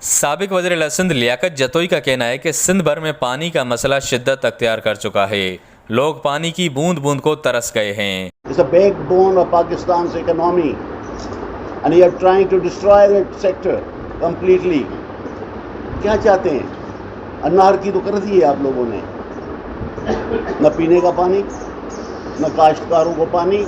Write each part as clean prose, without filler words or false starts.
سابق وزیر سندھ لیاقت جتوئی کا کہنا ہے کہ سندھ بھر میں پانی کا مسئلہ شدت اختیار کر چکا ہے، لوگ پانی کی بوند بوند کو ترس گئے ہیں۔ It's a backbone of Pakistan's economy and you are trying to destroy that sector completely. کیا چاہتے ہیں؟ انار کی تو کر دی ہے آپ لوگوں نے، نہ پینے کا پانی، نہ کاشتکاروں کو پانی۔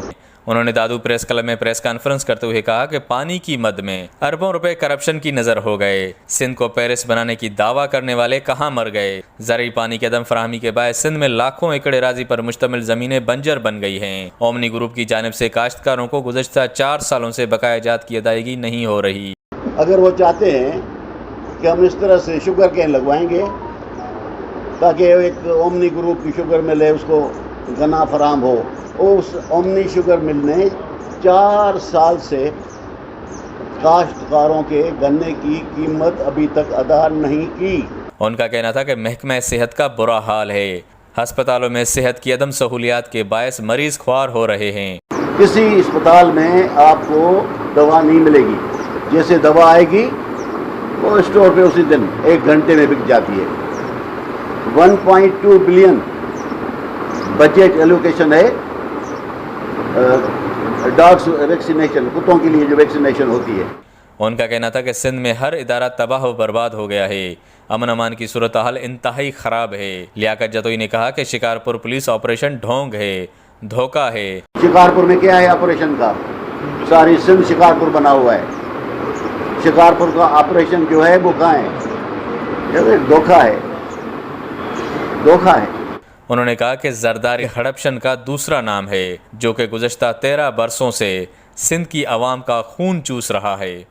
انہوں نے دادو پریس کلب میں پریس کانفرنس کرتے ہوئے کہا کہ پانی کی مد میں اربوں روپے کرپشن کی نظر ہو گئے، سندھ کو پیرس بنانے کی دعویٰ کرنے والے کہاں مر گئے۔ زرعی پانی کی عدم فراہمی کے باعث سندھ میں لاکھوں ایکڑ اراضی پر مشتمل زمینیں بنجر بن گئی ہیں۔ اومنی گروپ کی جانب سے کاشتکاروں کو گزشتہ 4 سالوں سے بقایا جات کی ادائیگی نہیں ہو رہی۔ اگر وہ چاہتے ہیں کہ ہم اس طرح سے شوگر کین لگوائیں گے تاکہ ایک اومنی گروپ کی شوگر ملے، اس کو گنا فراہم ہو، اس اومنی شوگر مل نے 4 سال سے کاشتکاروں کے گنے کی قیمت ابھی تک ادا نہیں کی۔ ان کا کہنا تھا کہ محکمہ صحت کا برا حال ہے، ہسپتالوں میں صحت کی عدم سہولیات کے باعث مریض خوار ہو رہے ہیں۔ کسی اسپتال میں آپ کو دوا نہیں ملے گی، جیسے دوا آئے گی وہ اسٹور پہ اسی دن 1 گھنٹے میں بک جاتی ہے۔ 1.2 بلین بجٹ ایلوکیشن ہے ڈاگس ویکسینیشن، کتوں کے لیے جو ویکسینیشن ہوتی ہے۔ ان کا کہنا تھا کہ سندھ میں ہر ادارہ تباہ و برباد ہو گیا ہے، امن امان کی صورتحال انتہائی خراب ہے۔ لیاقت جتوئی نے کہا کہ شکارپور پولیس آپریشن ڈھونگ ہے، دھوکہ ہے۔ شکارپور میں کیا ہے آپریشن کا؟ ساری سندھ شکارپور بنا ہوا ہے۔ شکارپور کا آپریشن جو ہے وہ کہاں ہے؟ یہ دھوکہ ہے، دھوکہ ہے۔ انہوں نے کہا کہ زرداری ہڑپشن کا دوسرا نام ہے، جو کہ گزشتہ 13 برسوں سے سندھ کی عوام کا خون چوس رہا ہے۔